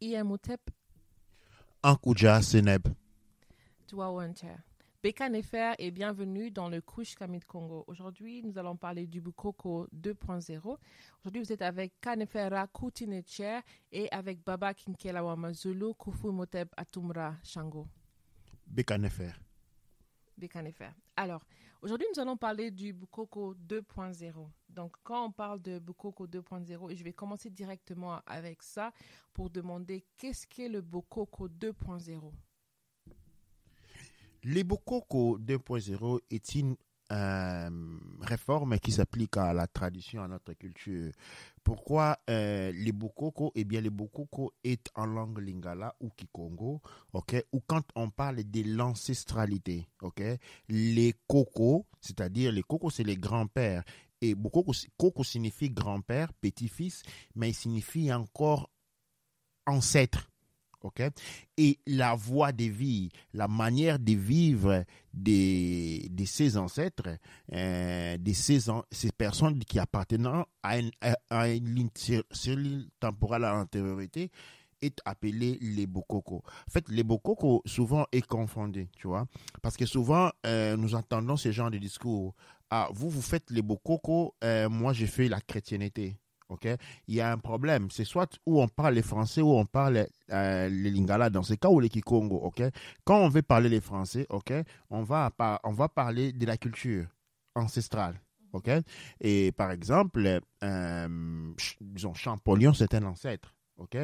Iemutep Ankouja Seneb. Douawanter. Beka Nefer et bienvenue dans le Kush Kamit Congo. Aujourd'hui, nous allons parler du Bukoko 2.0. Aujourd'hui, vous êtes avec Kanefera Koutinecher et avec Baba Kinkelawa Mazulu Kufu Moteb Atumra Shango. Bekanefer. Beka Nefer. Alors, aujourd'hui, nous allons parler du Bukoko 2.0. Donc, quand on parle de Bukoko 2.0, je vais commencer directement avec ça pour demander qu'est-ce qu'est le Bukoko 2.0. Le Bokoko 2.0 est une réforme qui s'applique à la tradition, à notre culture. Pourquoi les Bokoko? Eh bien, les Bokoko est en langue lingala ou kikongo, ok? Ou quand on parle de l'ancestralité, ok? Les Koko, c'est-à-dire les Koko, c'est les grands-pères. Et Bokoko, Koko signifie grand-père, petit-fils, mais il signifie encore ancêtre. Ok, et la voie de vie, la manière de vivre de ces ancêtres, ces personnes qui appartiennent à une ligne sur l'île temporelle à l'antériorité, est appelé les Bokoko. En fait, les Bokoko souvent est confondu, tu vois, parce que souvent nous entendons ce genre de discours. Ah, vous faites les Bokoko, moi je fais la chrétienté. Ok, il y a un problème. C'est soit où on parle les français ou on parle les lingala dans ce cas ou les kikongo. Ok, quand on veut parler les français, ok, on va parler de la culture ancestrale. Ok, et par exemple, disons Champollion, c'est un ancêtre. Ok,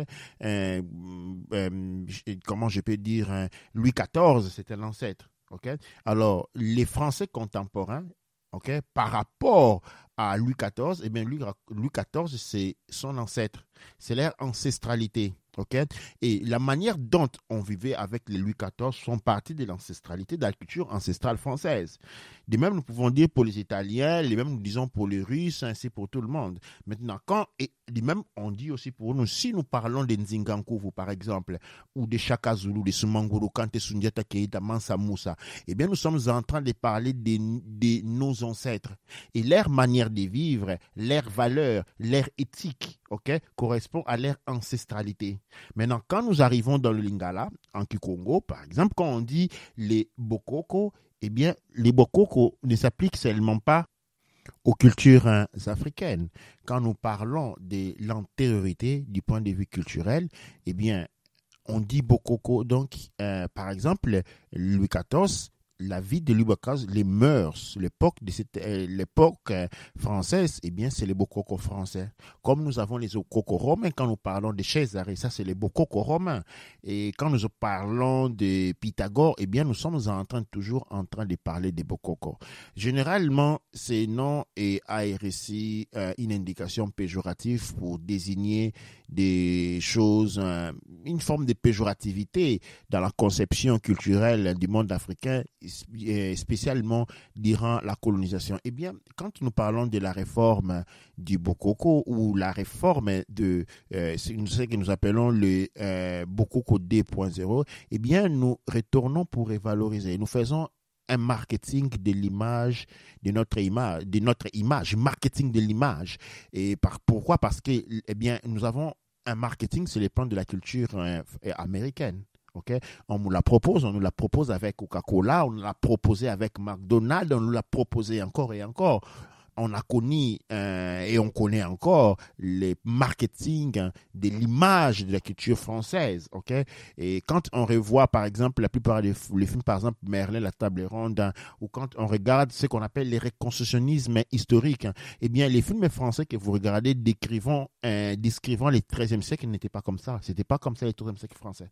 comment je peux dire Louis XIV, c'est un ancêtre. Ok, alors les Français contemporains, ok, par rapport à Louis XIV, eh bien, Louis XIV, c'est son ancêtre. C'est leur ancestralité. Ok, et la manière dont on vivait avec les Louis XIV sont partie de l'ancestralité, de la culture ancestrale française. De même, nous pouvons dire pour les Italiens, les mêmes nous disons pour les Russes, ainsi pour tout le monde. Maintenant, et de même, on dit aussi pour nous, si nous parlons de Nzingankovo, par exemple, ou de Chaka Zulu, de Sumanguru, Kante Sundiata Keita, Mansa Moussa, eh bien, nous sommes en train de parler de nos ancêtres. Et leur manière de vivre, leur valeur, leur éthique, ok, correspond à leur ancestralité. Maintenant, quand nous arrivons dans le Lingala, en Kikongo, par exemple, quand on dit les Bokoko, eh bien, les Bokoko ne s'appliquent seulement pas aux cultures africaines. Quand nous parlons de l'antériorité du point de vue culturel, eh bien, on dit Bokoko. Donc, par exemple, Louis XIV, la vie de Louis XIV, les mœurs, l'époque française, eh bien, c'est les Bokoko français. Comme nous avons les Bokoko romains, quand nous parlons de César, ça, c'est les Bokoko romains. Et quand nous parlons de Pythagore, eh bien, nous sommes toujours en train de parler des Bokoko. Généralement, ces noms a reçu une indication péjorative pour désigner des choses, une forme de péjorativité dans la conception culturelle du monde africain, spécialement durant la colonisation. Eh bien, quand nous parlons de la réforme du Bokoko ou la réforme de ce que nous appelons le Bokoko 2.0, eh bien, nous retournons pour revaloriser. Nous faisons un marketing de l'image, de notre image, marketing de l'image. Et pourquoi? Parce que, eh bien, nous avons un marketing sur les plans de la culture américaine. Okay? On nous la propose avec Coca-Cola, on nous l'a proposé avec McDonald's, on nous l'a proposé encore et encore. On a connu et on connaît encore les marketing de l'image de la culture française, ok? Et quand on revoit, par exemple, la plupart des films, par exemple, Merlin, la table ronde, ou quand on regarde ce qu'on appelle les reconstructionnismes historiques, eh bien, les films français que vous regardez décrivant les 13e siècle n'étaient pas comme ça. C'était pas comme ça les 13e siècle français.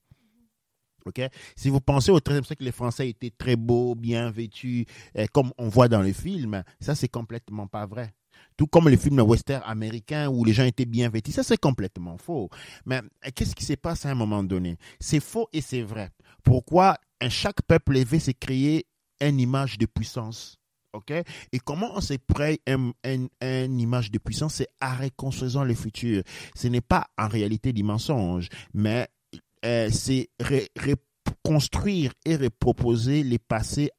Okay? Si vous pensez au XIIIe siècle, les Français étaient très beaux, bien vêtus, comme on voit dans les films, ça c'est complètement pas vrai. Tout comme les films western américains où les gens étaient bien vêtus, ça c'est complètement faux. Mais qu'est-ce qui se passe à un moment donné? C'est faux et c'est vrai. Pourquoi chaque peuple veut se créer une image de puissance? Okay? Et comment on se crée une image de puissance? C'est en reconstruisant le futur. Ce n'est pas en réalité du mensonge, mais c'est reconstruire et reproposer les passés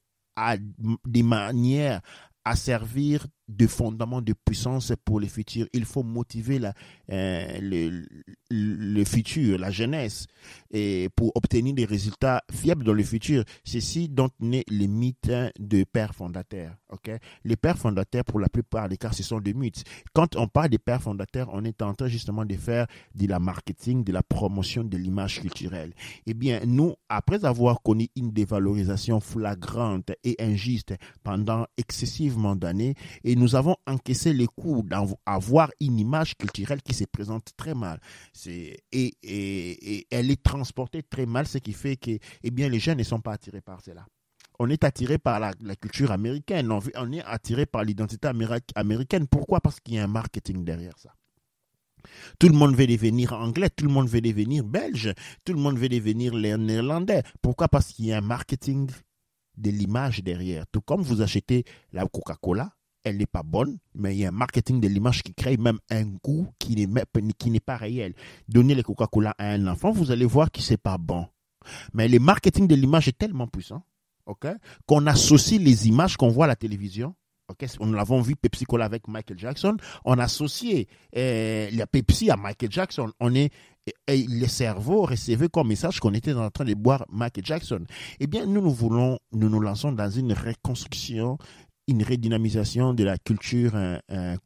des manières à servir de fondement de puissance pour le futur. Il faut motiver le futur, la jeunesse, et pour obtenir des résultats fiables dans le futur. C'est ici dont naît les mythes de pères fondateurs. Okay? Les pères fondateurs, pour la plupart des cas, ce sont des mythes. Quand on parle des pères fondateurs, on est en train justement de faire de la marketing, de la promotion de l'image culturelle. Eh bien, nous, après avoir connu une dévalorisation flagrante et injuste pendant excessivement d'années, et nous avons encaissé les coups d'avoir une image culturelle qui se présente très mal. Et elle est transportée très mal, ce qui fait que eh bien, les jeunes ne sont pas attirés par cela. On est attiré par la culture américaine, on est attiré par l'identité américaine. Pourquoi? Parce qu'il y a un marketing derrière ça. Tout le monde veut devenir anglais, tout le monde veut devenir belge, tout le monde veut devenir néerlandais. Pourquoi? Parce qu'il y a un marketing de l'image derrière. Tout comme vous achetez la Coca-Cola, elle n'est pas bonne, mais il y a un marketing de l'image qui crée même un goût qui n'est pas réel. Donnez le Coca-Cola à un enfant, vous allez voir que ce n'est pas bon. Mais le marketing de l'image est tellement puissant, okay, qu'on associe les images qu'on voit à la télévision. Okay, on l'avons vu Pepsi Cola avec Michael Jackson. On a associé la Pepsi à Michael Jackson. Les cerveaux recevaient comme message qu'on était en train de boire Michael Jackson. Eh bien, nous nous lançons dans une reconstruction, une redynamisation de la culture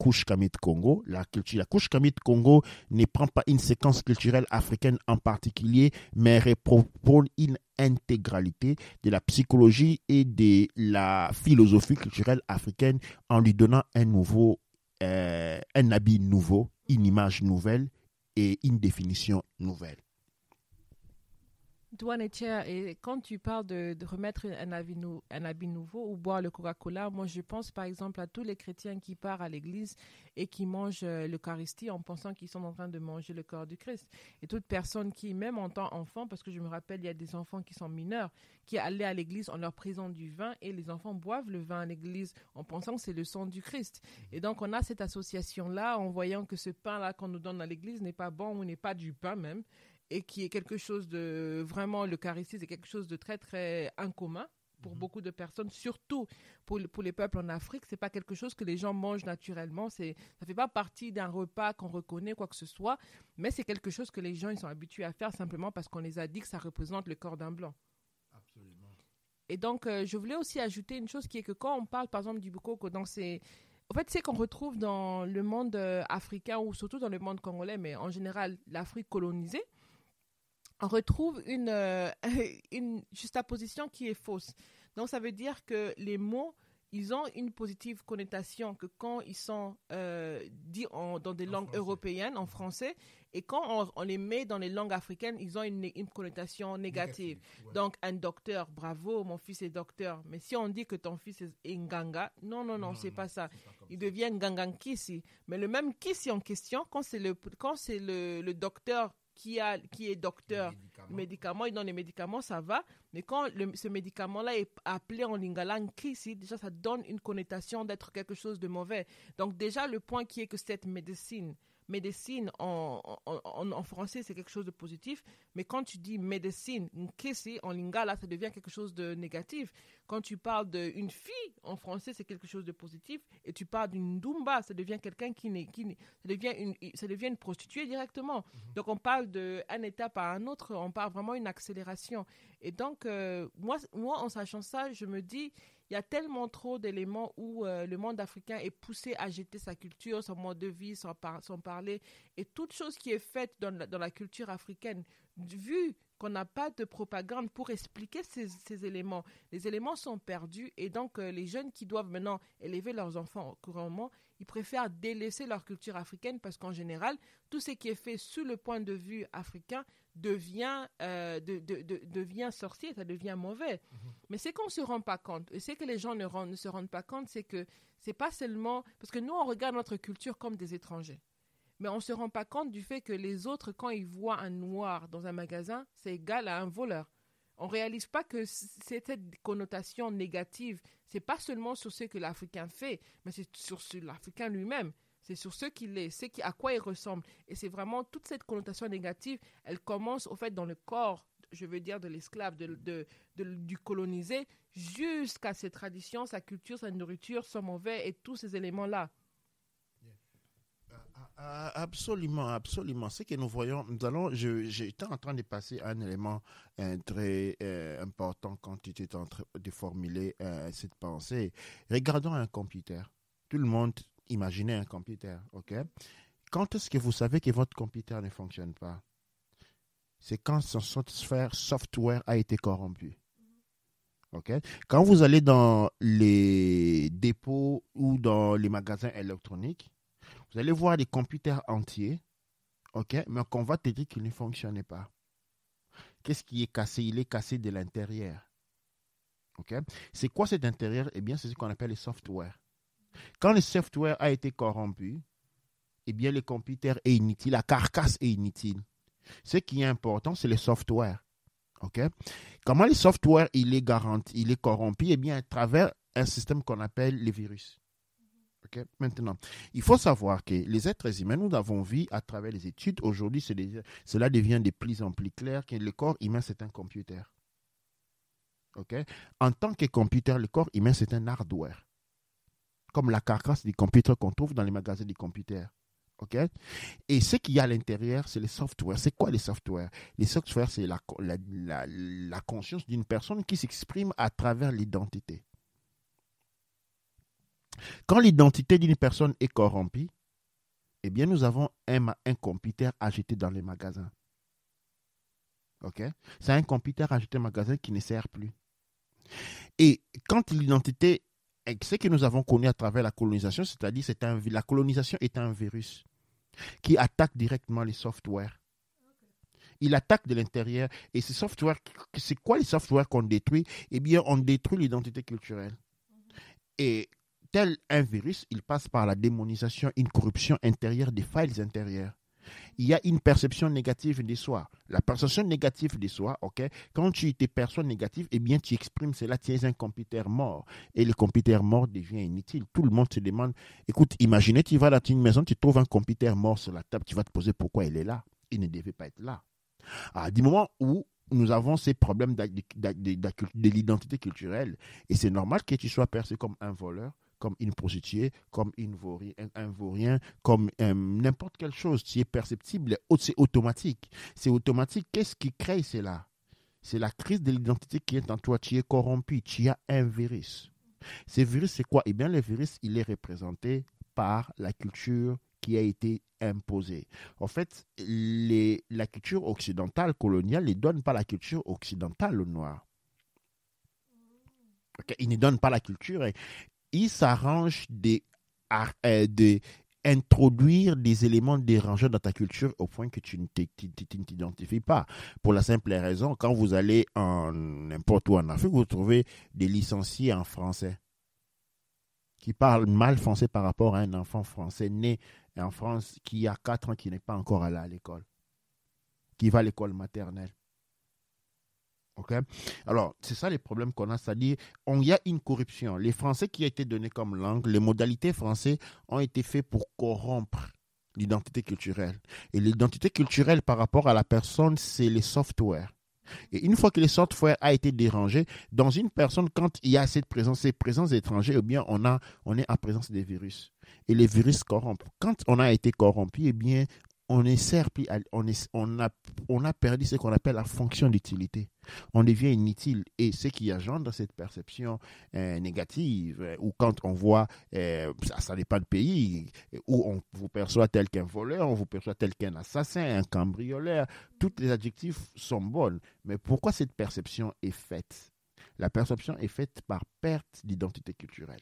Kush Kamit Congo. La Kush Kamit Congo ne prend pas une séquence culturelle africaine en particulier, mais propose une intégralité de la psychologie et de la philosophie culturelle africaine en lui donnant un habit nouveau, une image nouvelle et une définition nouvelle. Douane et Cher, et quand tu parles de remettre un habit nouveau ou boire le Coca-Cola, moi je pense par exemple à tous les chrétiens qui partent à l'église et qui mangent l'Eucharistie en pensant qu'ils sont en train de manger le corps du Christ. Et toute personne qui, même en tant qu'enfant, parce que je me rappelle, il y a des enfants qui sont mineurs, qui allaient à l'église, on leur présente du vin et les enfants boivent le vin à l'église en pensant que c'est le sang du Christ. Et donc on a cette association-là en voyant que ce pain-là qu'on nous donne à l'église n'est pas bon ou n'est pas du pain même, et qui est quelque chose de vraiment, l'Eucharistie, c'est quelque chose de très, très incommun pour beaucoup de personnes, surtout pour les peuples en Afrique. C'est pas quelque chose que les gens mangent naturellement. Ça fait pas partie d'un repas qu'on reconnaît, quoi que ce soit, mais c'est quelque chose que les gens ils sont habitués à faire simplement parce qu'on les a dit que ça représente le corps d'un blanc. Absolument. Et donc, je voulais aussi ajouter une chose qui est que quand on parle, par exemple, du bukoko, en fait, c'est qu'on retrouve dans le monde africain ou surtout dans le monde congolais, mais en général, l'Afrique colonisée, on retrouve une juxtaposition qui est fausse. Donc, ça veut dire que les mots, ils ont une positive connotation que quand ils sont dits dans des langues européennes, en français, et quand on les met dans les langues africaines, ils ont une connotation négative. Ouais. Donc, un docteur, bravo, mon fils est docteur. Mais si on dit que ton fils est Nganga, non, c'est pas ça. Il devient Nganga Nkisi. Mais le même Kisi en question, quand c'est le docteur qui est docteur, médicament, il donne les médicaments, ça va. Mais quand ce médicament-là est appelé en lingala Nkisi, déjà ça donne une connotation d'être quelque chose de mauvais. Donc déjà, le point qui est que cette médecine en français, c'est quelque chose de positif. Mais quand tu dis médecine, Nkisi, en lingala, ça devient quelque chose de négatif. Quand tu parles d'une fille, en français, c'est quelque chose de positif. Et tu parles d'une Dumba, ça devient quelqu'un ça devient une prostituée directement. Donc, on parle d'un étape à un autre, on parle vraiment d'une accélération. Et donc, moi, en sachant ça, je me dis, il y a tellement trop d'éléments où le monde africain est poussé à jeter sa culture, son mode de vie, son parler, et toute chose qui est faite dans la culture africaine, vu qu'on n'a pas de propagande pour expliquer ces éléments. Les éléments sont perdus et donc les jeunes qui doivent maintenant élever leurs enfants couramment, ils préfèrent délaisser leur culture africaine parce qu'en général, tout ce qui est fait sous le point de vue africain devient sorcier, ça devient mauvais. Mais c'est qu'on ne se rend pas compte, et c'est que les gens ne se rendent pas compte, c'est que c'est pas seulement... Parce que nous, on regarde notre culture comme des étrangers. Mais on ne se rend pas compte du fait que les autres, quand ils voient un noir dans un magasin, c'est égal à un voleur. On ne réalise pas que c'est cette connotation négative. Ce n'est pas seulement sur ce que l'Africain fait, mais c'est sur l'Africain lui-même. C'est sur ce qu'il est, à quoi il ressemble. Et c'est vraiment toute cette connotation négative, elle commence au fait dans le corps je veux dire, de l'esclave, du colonisé, jusqu'à ses traditions, sa culture, sa nourriture, son mauvais et tous ces éléments-là. Absolument, absolument. Ce que nous voyons, j'étais en train de passer un élément très important quand tu étais en train de formuler cette pensée. Regardons un computer. Tout le monde imaginait un computer, ok? Quand est-ce que vous savez que votre computer ne fonctionne pas? C'est quand son software a été corrompu. Ok? Quand vous allez dans les dépôts ou dans les magasins électroniques, vous allez voir des computers entiers, ok, mais qu'on va te dire qu'ils ne fonctionnaient pas. Qu'est-ce qui est cassé? Il est cassé de l'intérieur. Ok? C'est quoi cet intérieur? Eh bien, c'est ce qu'on appelle le software. Quand le software a été corrompu, eh bien, le computer est inutile, la carcasse est inutile. Ce qui est important, c'est le software. Ok? Comment le software il est garanti, il est corrompu? Eh bien, à travers un système qu'on appelle les virus. Okay. Maintenant, il faut savoir que les êtres humains, nous avons vu à travers les études, aujourd'hui, cela devient de plus en plus clair que le corps humain, c'est un computer. Okay. En tant que computer, le corps humain, c'est un hardware. Comme la carcasse du computer qu'on trouve dans les magasins des computers. Okay. Et ce qu'il y a à l'intérieur, c'est les softwares. C'est quoi les softwares? Les softwares, c'est la conscience d'une personne qui s'exprime à travers l'identité. Quand l'identité d'une personne est corrompue, eh bien, nous avons un computer acheté dans les magasins. Ok? C'est un computer acheté dans les magasins qui ne sert plus. Et quand l'identité, ce que nous avons connu à travers la colonisation, c'est-à-dire la colonisation est un virus qui attaque directement les softwares. Il attaque de l'intérieur. Et ces softwares, c'est quoi les softwares qu'on détruit? Eh bien, on détruit l'identité culturelle. Et tel un virus, il passe par la démonisation, une corruption intérieure des failles intérieures. Il y a une perception négative de soi. La perception négative de soi, ok, quand tu te perçois négatif, eh bien, tu exprimes cela, tu es un computer mort. Et le computer mort devient inutile. Tout le monde se demande, écoute, imaginez, tu vas dans une maison, tu trouves un computer mort sur la table, tu vas te poser pourquoi il est là. Il ne devait pas être là. Du moment où nous avons ces problèmes de l'identité culturelle, et c'est normal que tu sois perçu comme un voleur, comme une prostituée, comme un vaurien, comme n'importe quelle chose qui est perceptible, c'est automatique. C'est automatique. Qu'est-ce qui crée cela? C'est la crise de l'identité qui est en toi. Tu es corrompu, tu as un virus. Ce virus, c'est quoi? Eh bien, le virus, il est représenté par la culture qui a été imposée. En fait, la culture occidentale coloniale ne donne pas la culture occidentale aux Noirs. Okay? Il ne donne pas la culture. Il s'arrange d'introduire des éléments dérangeants dans ta culture au point que tu ne t'identifies pas. Pour la simple raison, quand vous allez n'importe où en Afrique, vous trouvez des licenciés en français qui parlent mal français par rapport à un enfant français né en France qui a 4 ans, qui n'est pas encore allé à l'école, qui va à l'école maternelle. Okay? Alors, c'est ça les problèmes qu'on a, c'est-à-dire il y a une corruption. Les français qui ont été donnés comme langue, les modalités françaises ont été faites pour corrompre l'identité culturelle. Et l'identité culturelle par rapport à la personne, c'est les softwares. Et une fois que le software a été dérangé, dans une personne, quand il y a ces présences étrangères, eh bien, on est en présence des virus. Et les virus corrompent. Quand on a été corrompu, eh bien, on a perdu ce qu'on appelle la fonction d'utilité. On devient inutile. Et ce qui engendre cette perception négative, ou quand on voit, ça dépend de pays, où on vous perçoit tel qu'un voleur, on vous perçoit tel qu'un assassin, un cambrioleur, tous les adjectifs sont bons. Mais pourquoi cette perception est faite? La perception est faite par perte d'identité culturelle.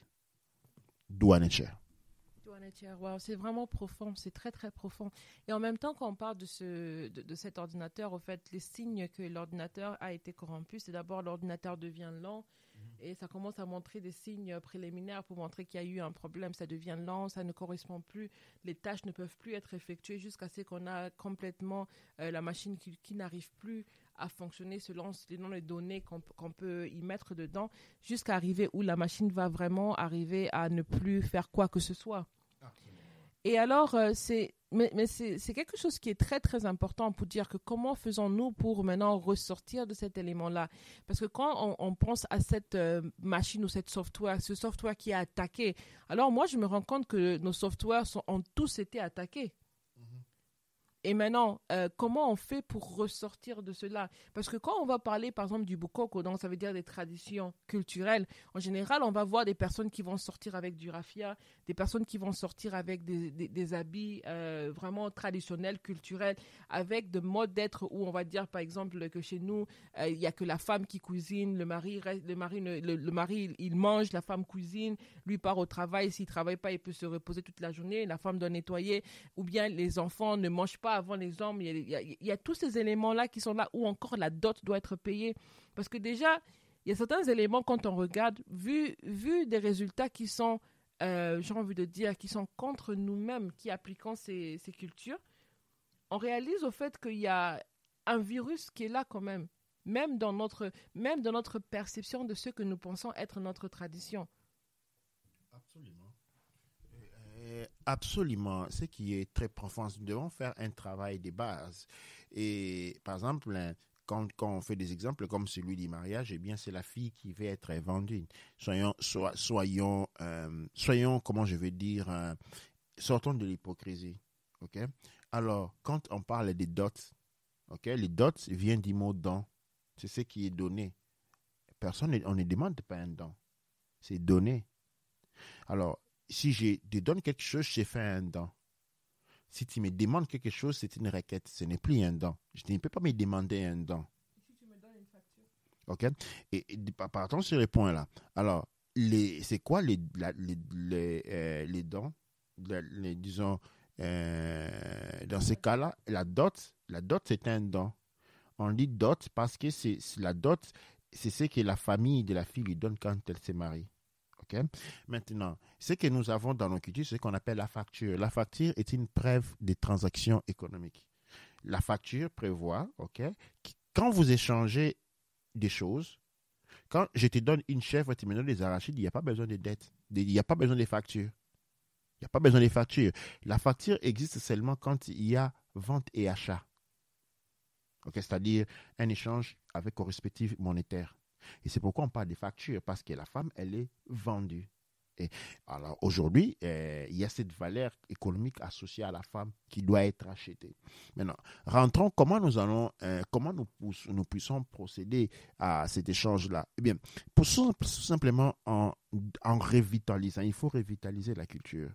Douane-Cher. Wow, c'est vraiment profond, c'est très très profond. Et en même temps, quand on parle de cet ordinateur, au fait, les signes que l'ordinateur a été corrompu, c'est d'abord l'ordinateur devient lent et ça commence à montrer des signes préliminaires pour montrer qu'il y a eu un problème. Ça devient lent, ça ne correspond plus, les tâches ne peuvent plus être effectuées jusqu'à ce qu'on a complètement la machine qui n'arrive plus à fonctionner selon les données qu'on peut y mettre dedans, jusqu'à arriver où la machine va vraiment arriver à ne plus faire quoi que ce soit. Et alors, c'est quelque chose qui est très, très important pour dire que comment faisons-nous pour maintenant ressortir de cet élément-là? Parce que quand on pense à cette machine ou ce software qui est attaqué, alors moi, je me rends compte que nos softwares ont tous été attaqués. Et maintenant, comment on fait pour ressortir de cela? Parce que quand on va parler, par exemple, du bukoko, donc ça veut dire des traditions culturelles, en général, on va voir des personnes qui vont sortir avec du raffia, des personnes qui vont sortir avec des habits vraiment traditionnels, culturels, avec de modes d'être où on va dire, par exemple, que chez nous, il n'y a que la femme qui cuisine, le mari, il mange, la femme cuisine, lui part au travail, s'il ne travaille pas, il peut se reposer toute la journée, la femme doit nettoyer, ou bien les enfants ne mangent pas avant les hommes. Il y a tous ces éléments-là qui sont là où encore la dot doit être payée. Parce que déjà, il y a certains éléments quand on regarde, vu des résultats qui sont, j'ai envie de dire, qui sont contre nous-mêmes, qui appliquons ces cultures, on réalise au fait qu'il y a un virus qui est là quand même, même dans notre perception de ce que nous pensons être notre tradition. Absolument. Absolument. Ce qui est très profond, nous devons faire un travail de base. Et par exemple, quand on fait des exemples comme celui du mariage, eh bien, c'est la fille qui va être vendue. Soyons, comment je vais dire, sortons de l'hypocrisie. Ok. Alors, quand on parle des dots, ok, les dots viennent du mot don. C'est ce qui est donné. On ne demande pas un don. C'est donné. Alors, si je te donne quelque chose, je fais un don. Si tu me demandes quelque chose, c'est une requête. Ce n'est plus un don. Je ne peux pas me demander un don. Si tu me donnes une facture. OK? Et partons sur les points là. Alors, c'est quoi les dons? Disons, dans ces cas-là, la dot, c'est un don. On dit dot parce que la dot, c'est ce que la famille de la fille lui donne quand elle se marie. Okay? Maintenant, ce que nous avons dans nos cultures, c'est ce qu'on appelle la facture. La facture est une preuve des transactions économiques. La facture prévoit, OK, que quand vous échangez des choses, quand je te donne une chèvre et tu me donnes des arachides, il n'y a pas besoin de dette. Il n'y a pas besoin de facture. Il n'y a pas besoin de facture. La facture existe seulement quand il y a vente et achat. Okay? C'est-à-dire un échange avec correspectif monétaire. Et c'est pourquoi on parle des factures, parce que la femme, elle est vendue. Et alors aujourd'hui, il y a cette valeur économique associée à la femme qui doit être achetée. Maintenant, rentrons, comment nous puissions procéder à cet échange-là? Eh bien, tout simplement en revitalisant. Il faut revitaliser la culture.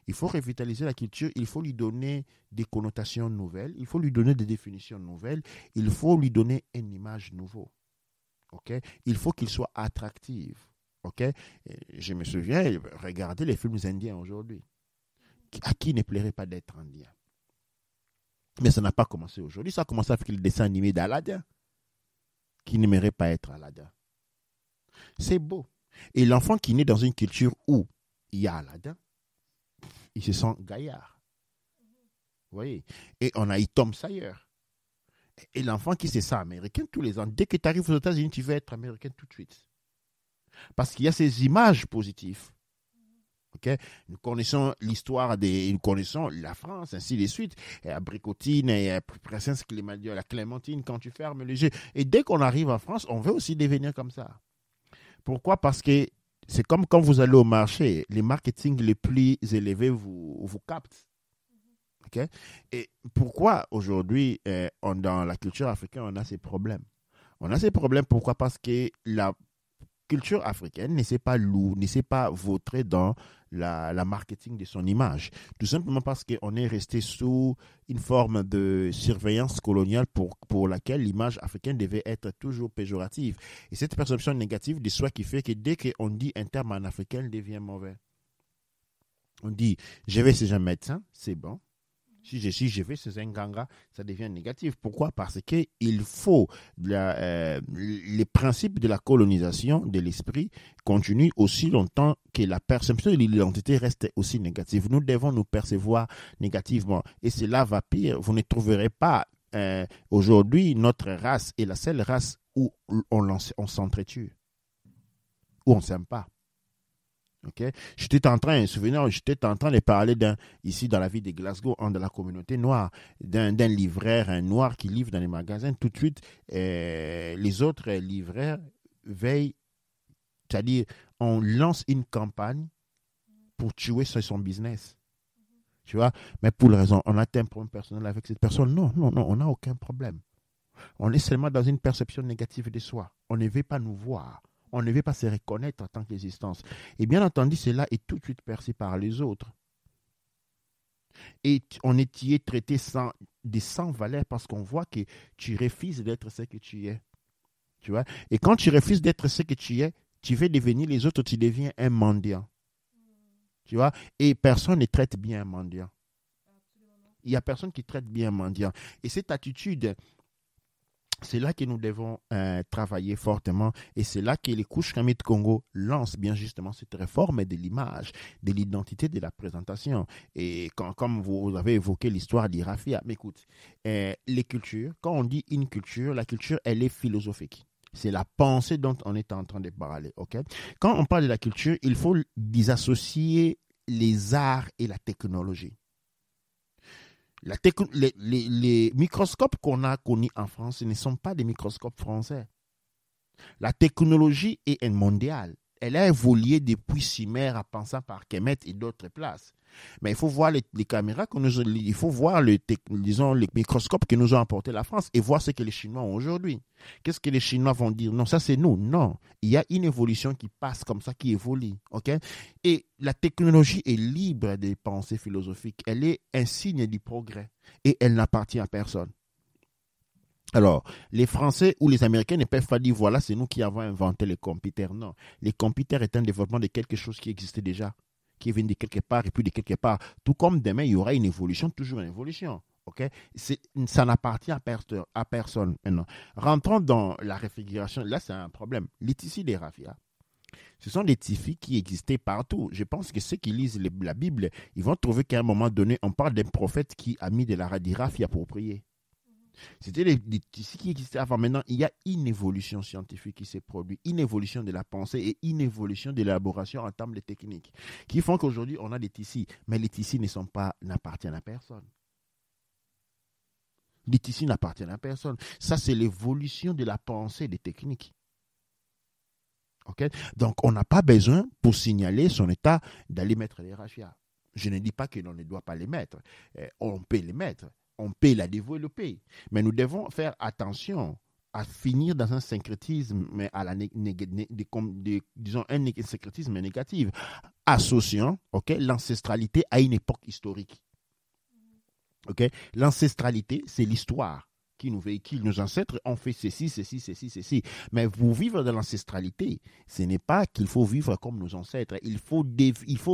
Il faut revitaliser la culture, il faut lui donner des connotations nouvelles, il faut lui donner des définitions nouvelles, il faut lui donner une image nouvelle. Okay? Il faut qu'il soit attractif. Okay? Je me souviens, regardez les films indiens aujourd'hui. À qui ne plairait pas d'être indien? Mais ça n'a pas commencé aujourd'hui. Ça a commencé avec le dessin animé d'Aladin. Qui n'aimerait pas être Aladin? C'est beau. Et l'enfant qui naît dans une culture où il y a Aladin, il se sent gaillard. Vous voyez? Et on a eu Tom Sawyer. Et l'enfant qui se sent américain tous les ans, dès que tu arrives aux États-Unis, tu veux être américain tout de suite. Parce qu'il y a ces images positives. Okay? Nous connaissons l'histoire nous connaissons la France, ainsi de suite. Et Bricotine, et Princesse la Clémentine, quand tu fermes les yeux. Et dès qu'on arrive en France, on veut aussi devenir comme ça. Pourquoi? Parce que c'est comme quand vous allez au marché, les marketing les plus élevés vous captent. Okay? Et pourquoi aujourd'hui, dans la culture africaine, on a ces problèmes? On a ces problèmes, pourquoi? Parce que la culture africaine ne s'est pas vautrée dans la marketing de son image. Tout simplement parce qu'on est resté sous une forme de surveillance coloniale pour laquelle l'image africaine devait être toujours péjorative. Et cette perception négative de soi qui fait que dès qu'on dit un terme en africain, il devient mauvais. On dit, je vais chez un médecin, c'est bon. Si je vais chez un ganga, ça devient négatif. Pourquoi? Parce qu'il faut les principes de la colonisation de l'esprit continuent aussi longtemps que la perception de l'identité reste aussi négative. Nous devons nous percevoir négativement. Et cela va pire. Vous ne trouverez pas aujourd'hui notre race est la seule race où on s'entretue, où on ne s'aime pas. Ok, j'étais en train de parler ici dans la ville de Glasgow, de la communauté noire, d'un libraire, un noir qui livre dans les magasins. Tout de suite, les autres libraires veillent, c'est-à-dire, on lance une campagne pour tuer son business. Tu vois, mais pour la raison, on a un problème personnel avec cette personne. Non, on n'a aucun problème. On est seulement dans une perception négative de soi. On ne veut pas nous voir. On ne veut pas se reconnaître en tant qu'existence. Et bien entendu, cela est tout de suite perçu par les autres. Et on y est traité sans valeur parce qu'on voit que tu refuses d'être ce que tu es. Tu vois? Et quand tu refuses d'être ce que tu es, tu veux devenir les autres, tu deviens un mendiant. Tu vois? Et personne ne traite bien un mendiant. Il n'y a personne qui traite bien un mendiant. Et cette attitude, c'est là que nous devons travailler fortement et c'est là que les Couches Kamit Congo lancent bien justement cette réforme de l'image, de l'identité, de la présentation. Et comme vous avez évoqué l'histoire d'Irafia, mais écoute, les cultures, quand on dit une culture, la culture, elle est philosophique. C'est la pensée dont on est en train de parler. Okay? Quand on parle de la culture, il faut disassocier les arts et la technologie. Les microscopes qu'on a connus en France, ce ne sont pas des microscopes français. La technologie est mondiale. Elle a évolué depuis Chimère à pensant par Kemet et d'autres places. Mais il faut voir les caméras il faut voir les microscopes que nous a apporté la France et voir ce que les Chinois ont aujourd'hui. Qu'est-ce que les Chinois vont dire? Non, ça c'est nous. Non, il y a une évolution qui passe comme ça, qui évolue. Okay? Et la technologie est libre des pensées philosophiques. Elle est un signe du progrès et elle n'appartient à personne. Alors, les Français ou les Américains ne peuvent pas dire, voilà, c'est nous qui avons inventé les computers. Non, les computers est un développement de quelque chose qui existait déjà, qui vient de quelque part et puis de quelque part. Tout comme demain, il y aura une évolution, toujours une évolution. Okay? Ça n'appartient à personne. Maintenant, rentrons dans la réfrigération. Là, c'est un problème. Les tissus des raffias, ce sont des tissus qui existaient partout. Je pense que ceux qui lisent la Bible, ils vont trouver qu'à un moment donné, on parle d'un prophète qui a mis de la raffia pour prier. C'était des tissus qui existaient avant. Maintenant, il y a une évolution scientifique qui s'est produite, une évolution de la pensée et une évolution de l'élaboration en termes de techniques qui font qu'aujourd'hui, on a des tissus, mais les tissus n'appartiennent à personne. Les tissus n'appartiennent à personne. Ça, c'est l'évolution de la pensée des techniques. Okay? Donc, on n'a pas besoin, pour signaler son état, d'aller mettre les raffias. Je ne dis pas que l'on ne doit pas les mettre. On peut les mettre. On peut la développer. Mais nous devons faire attention à finir dans un syncrétisme, mais à disons un syncrétisme négatif, associant l'ancestralité à une époque historique. Okay? L'ancestralité, c'est l'histoire qui nous véhicule. Nos ancêtres ont fait ceci. Mais pour vivre dans l'ancestralité, ce n'est pas qu'il faut vivre comme nos ancêtres. Il faut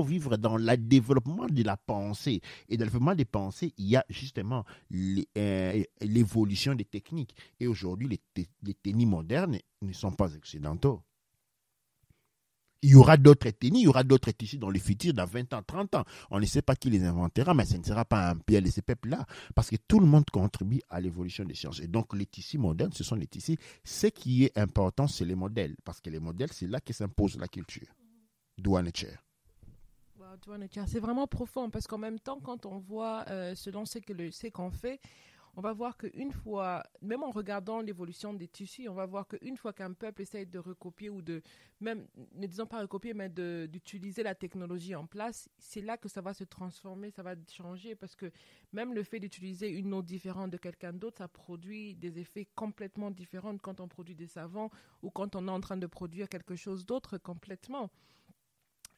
vivre dans le développement de la pensée. Et dans le développement des pensées, il y a justement l'évolution des techniques. Et aujourd'hui, les techniques modernes ne sont pas occidentaux. Il y aura d'autres ethnies, il y aura d'autres tissus dans le futur, dans 20 ans, 30 ans. On ne sait pas qui les inventera, mais ce ne sera pas un pied de ces peuples-là, parce que tout le monde contribue à l'évolution des sciences. Et donc, les tissus modernes, ce sont les tissus. Ce qui est important, c'est les modèles, parce que les modèles, c'est là que s'impose la culture. Douane Cher. C'est vraiment profond, parce qu'en même temps, quand on voit selon ce qu'on fait, on va voir qu'une fois, même en regardant l'évolution des tissus, on va voir qu'une fois qu'un peuple essaye de recopier ou même, ne disons pas recopier, mais d'utiliser la technologie en place, c'est là que ça va se transformer, ça va changer, parce que même le fait d'utiliser une eau différente de quelqu'un d'autre, ça produit des effets complètement différents quand on produit des savons ou quand on est en train de produire quelque chose d'autre complètement.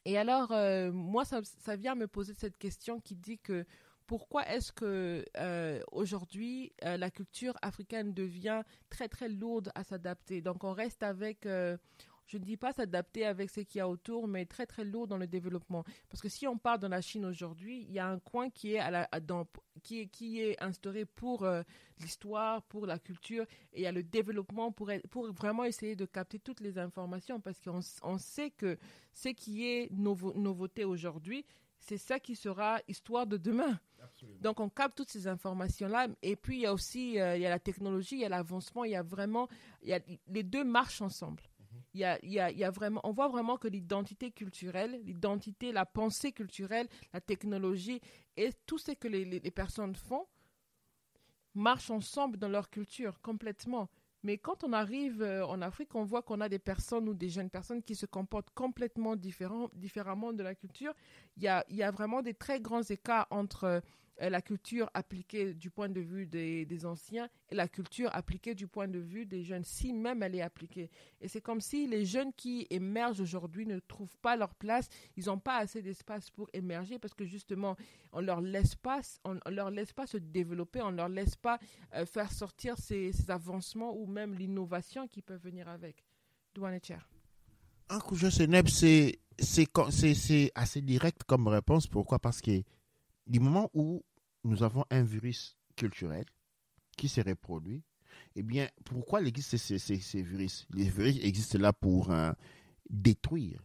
Et alors, moi, ça vient me poser cette question qui dit que pourquoi est-ce que aujourd'hui la culture africaine devient très très lourde à s'adapter? Donc on reste avec, je ne dis pas s'adapter avec ce qu'il y a autour, mais très très lourd dans le développement. Parce que si on part dans la Chine aujourd'hui, il y a un coin qui est qui est instauré pour l'histoire, pour la culture, et il y a le développement pour vraiment essayer de capter toutes les informations, parce qu'on sait que ce qui est nouveauté aujourd'hui, c'est ça qui sera histoire de demain. Absolument. Donc, on capte toutes ces informations-là. Et puis, il y a aussi il y a la technologie, il y a l'avancement, il y a les deux marchent ensemble. il y a vraiment, on voit vraiment que l'identité culturelle, l'identité, la pensée culturelle, la technologie et tout ce que les personnes font marchent ensemble dans leur culture complètement. Mais quand on arrive en Afrique, on voit qu'on a des personnes ou des jeunes personnes qui se comportent complètement différemment de la culture. Il y a vraiment des très grands écarts entre la culture appliquée du point de vue des anciens et la culture appliquée du point de vue des jeunes, si même elle est appliquée. Et c'est comme si les jeunes qui émergent aujourd'hui ne trouvent pas leur place, ils n'ont pas assez d'espace pour émerger parce que justement, on leur laisse pas, on leur laisse pas se développer, on leur laisse pas faire sortir ces avancements ou même l'innovation qui peut venir avec. Douane Cher. Un coup, c'est assez direct comme réponse. Pourquoi? Parce que du moment où nous avons un virus culturel qui se reproduit, eh bien, pourquoi existent ces virus? Les virus existent là pour détruire.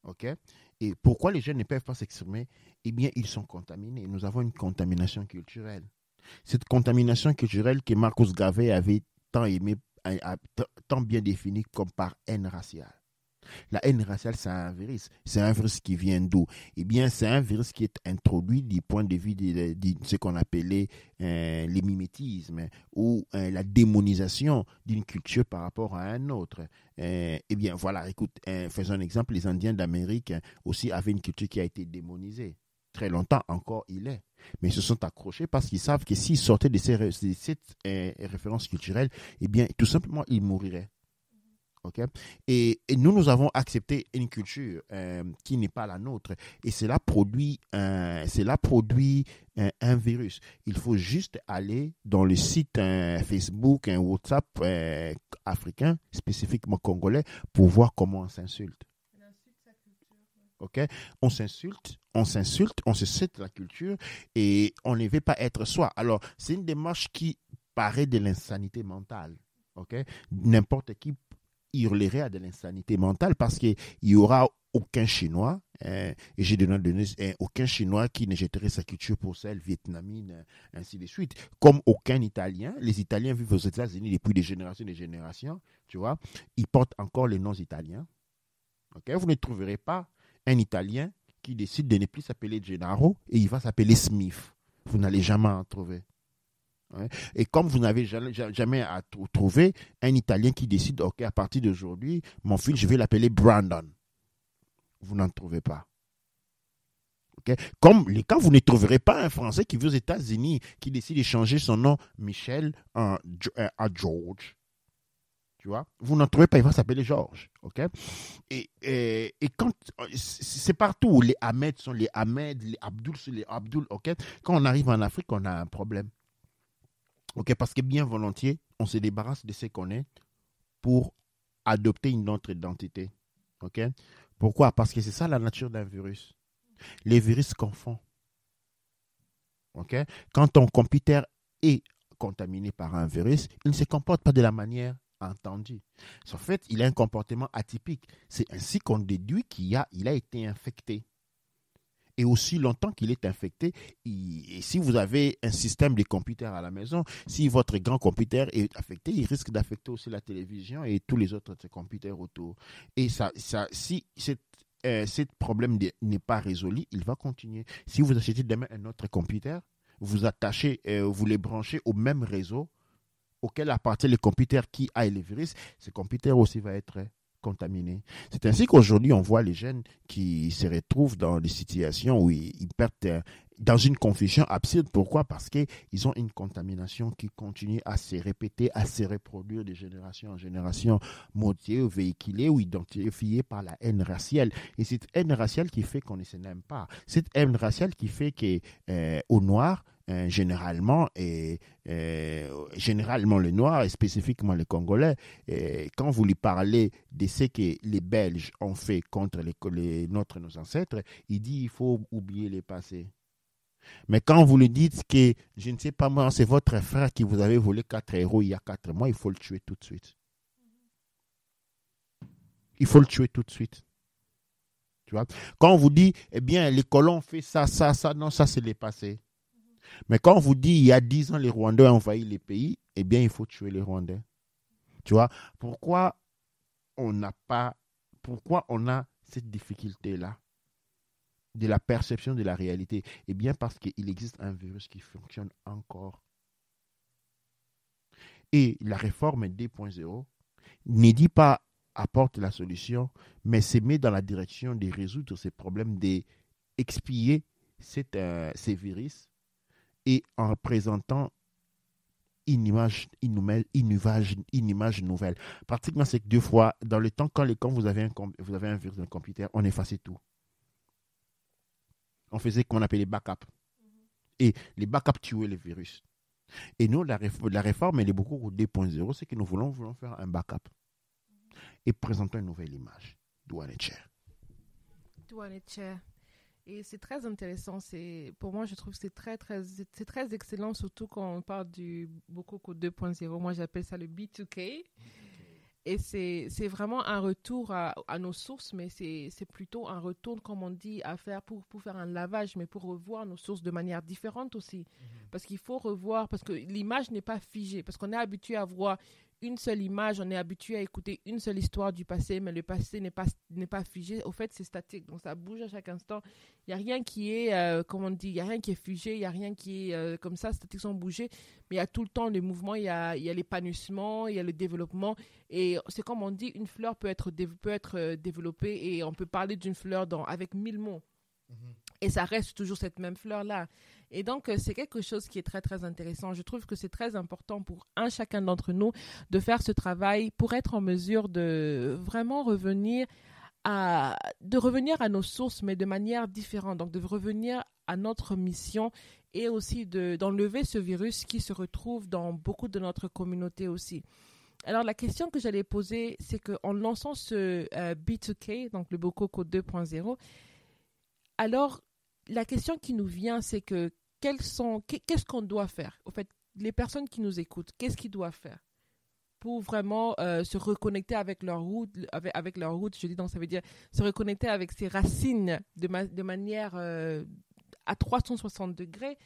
OK? Et pourquoi les jeunes ne peuvent pas s'exprimer? Eh bien, ils sont contaminés. Nous avons une contamination culturelle. Cette contamination culturelle que Marcus Garvey avait tant aimé, tant bien définie comme par haine raciale. La haine raciale, c'est un virus. C'est un virus qui vient d'où? Eh bien, c'est un virus qui est introduit du point de vue de ce qu'on appelait les mimétismes ou la démonisation d'une culture par rapport à un autre. Eh bien, voilà, écoute, faisons un exemple. Les Indiens d'Amérique aussi avaient une culture qui a été démonisée. Très longtemps encore, il est. Mais ils se sont accrochés parce qu'ils savent que s'ils sortaient de cette référence culturelle, eh bien, tout simplement, ils mourraient. Okay? Et nous avons accepté une culture qui n'est pas la nôtre. Et cela produit un virus. Il faut juste aller dans le site Facebook, un WhatsApp africain, spécifiquement congolais, pour voir comment on s'insulte. Okay? On s'insulte, on se cite la culture et on ne veut pas être soi. Alors, c'est une démarche qui paraît de l'insanité mentale. Okay? N'importe qui hurlerait à de l'insanité mentale parce qu'il n'y aura aucun Chinois, et j'ai donné aucun Chinois qui ne jetterait sa culture pour celle vietnamine, ainsi de suite. Comme aucun Italien. Les Italiens vivent aux États-Unis depuis des générations, tu vois. Ils portent encore les noms italiens. Okay? Vous ne trouverez pas un Italien qui décide de ne plus s'appeler Gennaro et il va s'appeler Smith. Vous n'allez jamais en trouver. Et comme vous n'avez jamais à trouver un Italien qui décide, ok, à partir d'aujourd'hui, mon fils, je vais l'appeler Brandon. Vous n'en trouvez pas. Okay? Quand vous ne trouverez pas un Français qui vit aux États-Unis, qui décide de changer son nom Michel à George. Tu vois, vous n'en trouvez pas, il va s'appeler Georges. Okay? Et quand c'est partout, les Ahmed sont les Ahmed, les Abdul sont les Abdul. Okay? Quand on arrive en Afrique, on a un problème. Okay? Parce que bien volontiers, on se débarrasse de ce qu'on est pour adopter une autre identité. Okay? Pourquoi? Parce que c'est ça la nature d'un virus. Les virus confondent. Okay? Quand ton computer est contaminé par un virus, il ne se comporte pas de la manière entendu. En fait, il a un comportement atypique. C'est ainsi qu'on déduit il a été infecté. Et aussi longtemps qu'il est infecté, et si vous avez un système de computer à la maison, si votre grand computer est affecté, il risque d'affecter aussi la télévision et tous les autres computers autour. Et si ce problème n'est pas résolu, il va continuer. Si vous achetez demain un autre computer, vous attachez, vous les branchez au même réseau auquel appartient le computer qui a le virus, ce computer aussi va être contaminé. C'est ainsi qu'aujourd'hui, on voit les jeunes qui se retrouvent dans des situations où ils perdent dans une confusion absurde. Pourquoi? Parce qu'ils ont une contamination qui continue à se répéter, à se reproduire de génération en génération, motivée, véhiculée ou identifiée par la haine raciale. Et cette haine raciale qui fait qu'on ne s'aime pas. Cette haine raciale qui fait qu'aux Noirs, généralement les Noirs et spécifiquement les Congolais, quand vous lui parlez de ce que les Belges ont fait contre nos ancêtres, il dit il faut oublier les passés. Mais quand vous lui dites que, je ne sais pas moi, c'est votre frère qui vous avait volé 4 euros il y a 4 mois, il faut le tuer tout de suite. Il faut le tuer tout de suite. Tu vois? Quand on vous dit, eh bien, les colons ont fait ça, non, ça c'est les passés. Mais quand on vous dit, il y a 10 ans, les Rwandais ont envahi les pays, eh bien, il faut tuer les Rwandais. Tu vois? Pourquoi pourquoi on a cette difficulté-là de la perception de la réalité? Eh bien, parce qu'il existe un virus qui fonctionne encore. Et la réforme 2.0 ne dit pas apporte la solution, mais se met dans la direction de résoudre ces problèmes, d'expier ces virus et en présentant une image nouvelle. Pratiquement, c'est que 2 fois, dans le temps, quand vous avez un virus dans le computer, on effaçait tout. On faisait ce qu'on appelait les backups. Et les backups tuaient les virus. Et nous, la réforme, elle est beaucoup au 2.0, c'est que nous voulons faire un backup et présenter une nouvelle image. Douane et Cher. Et c'est très intéressant. Pour moi, je trouve que c'est très excellent, surtout quand on parle du Bokoko 2.0. Moi, j'appelle ça le B2K. Et c'est vraiment un retour à nos sources, mais c'est plutôt un retour, comme on dit, à faire pour faire un lavage, mais pour revoir nos sources de manière différente aussi. Parce qu'il faut revoir, parce que l'image n'est pas figée, parce qu'on est habitué à voir une seule image, on est habitué à écouter une seule histoire du passé, mais le passé n'est pas figé. Au fait, c'est statique, donc ça bouge à chaque instant. Il n'y a rien qui est, comme on dit, il n'y a rien qui est figé, il n'y a rien qui est comme ça, statique sans bouger, mais il y a tout le temps le mouvement, il y a l'épanouissement, il y a le développement, et c'est comme on dit, une fleur peut être développée, et on peut parler d'une fleur avec 1000 mots. Et ça reste toujours cette même fleur-là. Et donc, c'est quelque chose qui est très, très intéressant. Je trouve que c'est très important pour chacun d'entre nous de faire ce travail pour être en mesure de vraiment revenir à nos sources, mais de manière différente. Donc, de revenir à notre mission et aussi d'enlever ce virus qui se retrouve dans beaucoup de notre communauté aussi. Alors, la question que j'allais poser, c'est qu'en lançant ce B2K, donc le Bokoko 2.0, alors, la question qui nous vient, c'est que qu'est-ce qu'on doit faire? En fait, les personnes qui nous écoutent, qu'est-ce qu'ils doivent faire pour vraiment se reconnecter avec leur route, je dis donc ça veut dire se reconnecter avec ses racines de manière à 360 degrés.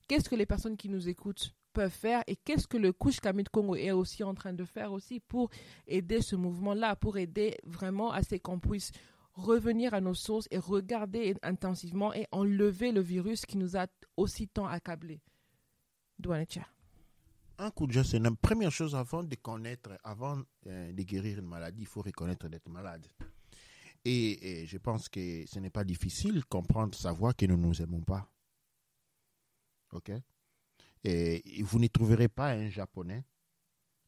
Qu'est-ce que les personnes qui nous écoutent peuvent faire et qu'est-ce que le Kush Kamit Congo est aussi en train de faire aussi pour aider ce mouvement-là, pour aider vraiment à ce qu'on puisse revenir à nos sources et regarder intensivement et enlever le virus qui nous a aussi tant accablés. Douane Cher. Un coup de geste, c'est la première chose avant de guérir une maladie, il faut reconnaître d'être malade. Et je pense que ce n'est pas difficile de comprendre, savoir que nous ne nous aimons pas. Ok? Et vous ne trouverez pas un Japonais,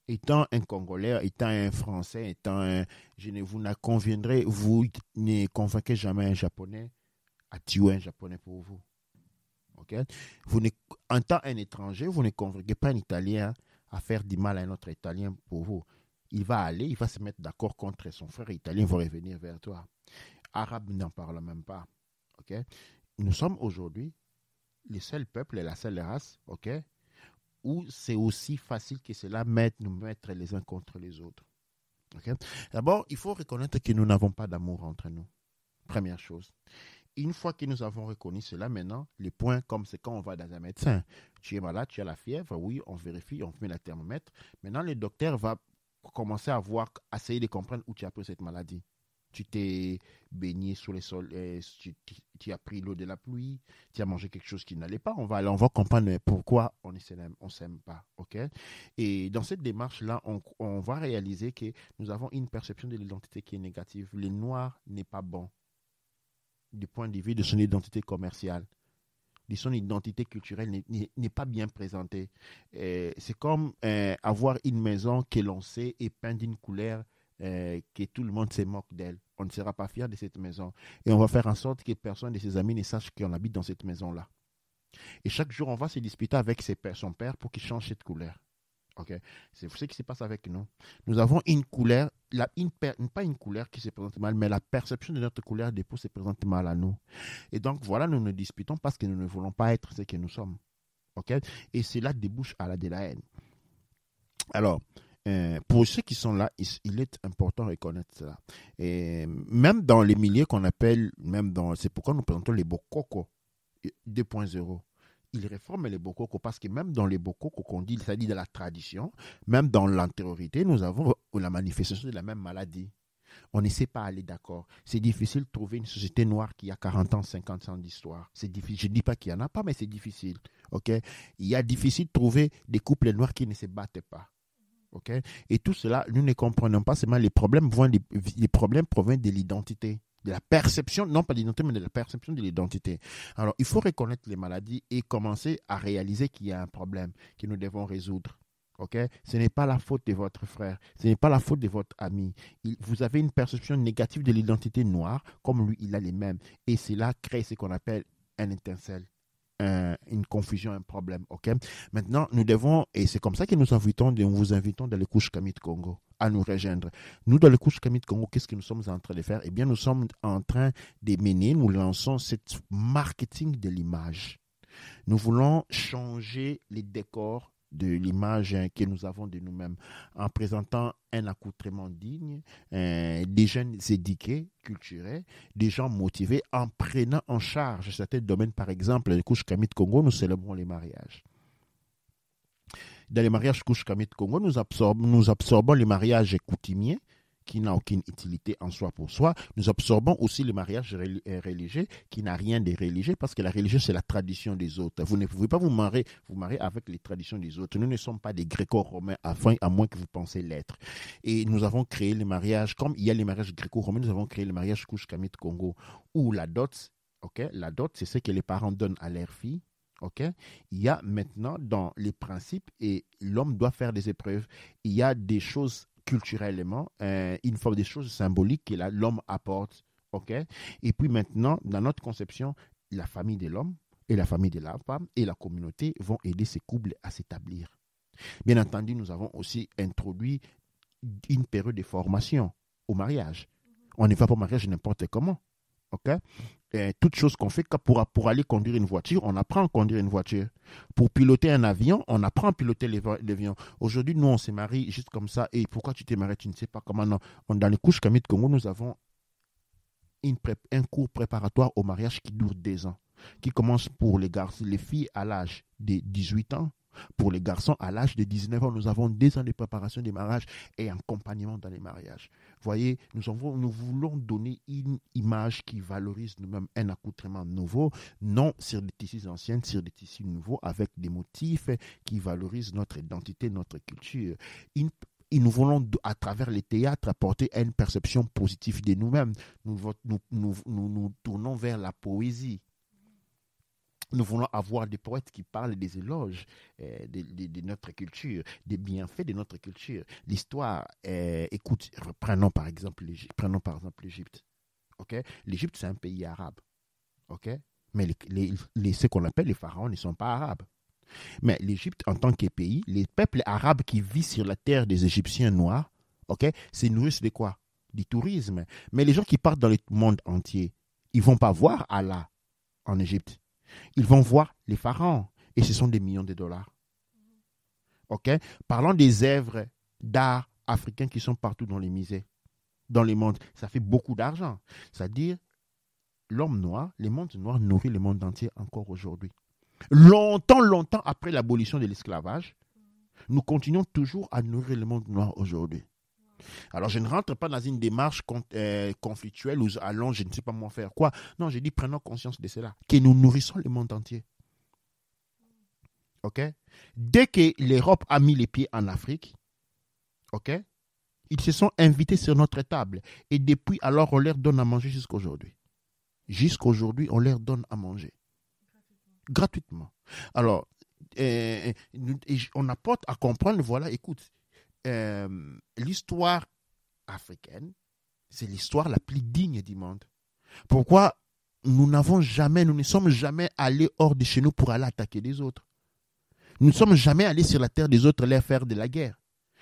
étant un Congolais, étant un Français, vous ne convainquez jamais un Japonais à tuer un Japonais pour vous. Okay? En tant qu'un étranger, vous ne convainquez pas un Italien à faire du mal à un autre Italien pour vous. Il va se mettre d'accord contre son frère italien, il va revenir vers toi. Arabe n'en parle même pas. Okay? Nous sommes aujourd'hui les seuls peuples et la seule race, où c'est aussi facile que cela nous mettre les uns contre les autres. Okay? D'abord, il faut reconnaître que nous n'avons pas d'amour entre nous. Première chose. Une fois que nous avons reconnu cela, maintenant, les points, comme c'est quand on va dans un médecin. Tu es malade, tu as la fièvre, oui, on vérifie, on met la thermomètre. Maintenant, le docteur va commencer à essayer de comprendre où tu as pris cette maladie. Tu t'es baigné sous les sols, tu as pris l'eau de la pluie, tu as mangé quelque chose qui n'allait pas. On va comprendre pourquoi on ne s'aime pas. Okay? Et dans cette démarche-là, on va réaliser que nous avons une perception de l'identité qui est négative. Le noir n'est pas bon du point de vue de son identité commerciale. De son identité culturelle n'est pas bien présentée. C'est comme avoir une maison que l'on sait est peinte d'une couleur que tout le monde se moque d'elle. On ne sera pas fier de cette maison. Et on va faire en sorte que personne de ses amis ne sache qu'on habite dans cette maison-là. Et chaque jour, on va se disputer avec son père pour qu'il change cette couleur. Okay? C'est ce qui se passe avec nous. Nous avons une couleur, pas une couleur qui se présente mal, mais la perception de notre couleur de peau se présente mal à nous. Et donc, voilà, nous nous disputons parce que nous ne voulons pas être ce que nous sommes. Okay? Et cela débouche à de la haine. Alors, pour ceux qui sont là, il est important de reconnaître cela. Et même dans les milieux qu'on appelle, c'est pourquoi nous présentons les Bokoko 2.0. Il réforme les Bokoko parce que même dans les Bokoko qu'on dit, c'est-à-dire dans la tradition, même dans l'antériorité, nous avons la manifestation de la même maladie. On ne sait pas aller d'accord. C'est difficile de trouver une société noire qui a 40 ans, 50 ans d'histoire. C'est difficile. Je ne dis pas qu'il n'y en a pas, mais c'est difficile. Okay? Il est difficile de trouver des couples noirs qui ne se battent pas. Okay? Et tout cela, nous ne comprenons pas seulement les problèmes proviennent de l'identité, de la perception, non pas de l'identité, mais de la perception de l'identité. Alors, il faut reconnaître les maladies et commencer à réaliser qu'il y a un problème que nous devons résoudre. Okay? Ce n'est pas la faute de votre frère, ce n'est pas la faute de votre ami. Vous avez une perception négative de l'identité noire, comme lui, il a les mêmes. Et cela crée ce qu'on appelle un étincelle. Une confusion, un problème. Okay? Maintenant, nous devons, et c'est comme ça que nous vous invitons dans le Kush Kamit Congo à nous rejoindre. Nous, dans le Kush Kamit Congo, qu'est-ce que nous sommes en train de faire? Eh bien, nous sommes en train de mener, nous lançons cette marketing de l'image. Nous voulons changer les décors de l'image que nous avons de nous-mêmes en présentant un accoutrement digne, des jeunes éduqués, culturels, des gens motivés en prenant en charge certains domaines. Par exemple, le Kush Kamit Congo, nous célébrons les mariages. Dans les mariages Kush Kamit Congo, nous absorbons les mariages coutumiers qui n'a aucune utilité en soi pour soi. Nous absorbons aussi le mariage religieux qui n'a rien de religieux parce que la religion, c'est la tradition des autres. Vous ne pouvez pas vous marier avec les traditions des autres. Nous ne sommes pas des gréco-romains à moins que vous pensez l'être. Et nous avons créé les mariages, comme il y a les mariages gréco-romains, nous avons créé le mariage Kush Kamit Congo où la dot, c'est ce que les parents donnent à leurs filles. Okay? Il y a maintenant dans les principes et l'homme doit faire des épreuves. Il y a des choses culturellement, une forme des choses symboliques que l'homme apporte. Okay? Et puis maintenant, dans notre conception, la famille de l'homme et la famille de la femme et la communauté vont aider ces couples à s'établir. Bien entendu, nous avons aussi introduit une période de formation au mariage. On ne va pas au mariage n'importe comment. Okay? Toute chose qu'on fait pour aller conduire une voiture, on apprend à conduire une voiture. Pour piloter un avion, on apprend à piloter l'avion. Aujourd'hui, nous, on s'est mariés juste comme ça. Et pourquoi tu t'es marié, tu ne sais pas comment. Non. Dans les Kush Kamit Congo, nous avons un cours préparatoire au mariage qui dure 2 ans, qui commence pour les garçons, les filles à l'âge de 18 ans. Pour les garçons, à l'âge de 19 ans, nous avons 2 ans de préparation des mariages et accompagnement dans les mariages. Voyez, nous voulons donner une image qui valorise nous-mêmes un accoutrement nouveau, non sur des tissus anciens, sur des tissus nouveaux, avec des motifs qui valorisent notre identité, notre culture. Et nous voulons, à travers les théâtres, apporter une perception positive de nous-mêmes. Nous tournons vers la poésie. Nous voulons avoir des poètes qui parlent des éloges de notre culture, des bienfaits de notre culture. L'histoire, écoute, prenons par exemple l'Égypte. Okay? L'Égypte, c'est un pays arabe. Okay? Mais ce qu'on appelle les pharaons ne sont pas arabes. Mais l'Égypte, en tant que pays, les peuples arabes qui vivent sur la terre des Égyptiens noirs, okay, se nourrissent de quoi? Du tourisme. Mais les gens qui partent dans le monde entier, ils ne vont pas voir Allah en Égypte. Ils vont voir les pharaons et ce sont des millions de dollars. Okay? Parlons des œuvres d'art africains qui sont partout dans les musées, dans le monde. Ça fait beaucoup d'argent. C'est-à-dire, l'homme noir, le monde noir nourrit le monde entier encore aujourd'hui. Longtemps après l'abolition de l'esclavage, nous continuons toujours à nourrir le monde noir aujourd'hui. Alors, je ne rentre pas dans une démarche conflictuelle où allons, je ne sais pas moi faire quoi. Non, je dis prenons conscience de cela, que nous nourrissons le monde entier. Ok? Dès que l'Europe a mis les pieds en Afrique, ok, ils se sont invités sur notre table. Et depuis, alors, on leur donne à manger jusqu'à aujourd'hui. Jusqu'aujourd'hui, on leur donne à manger. Gratuitement. Alors, on apporte à comprendre, voilà, écoute, l'histoire africaine, c'est l'histoire la plus digne du monde. Pourquoi nous ne sommes jamais allés hors de chez nous pour aller attaquer les autres. Nous ne sommes jamais allés sur la terre des autres leur faire de la guerre.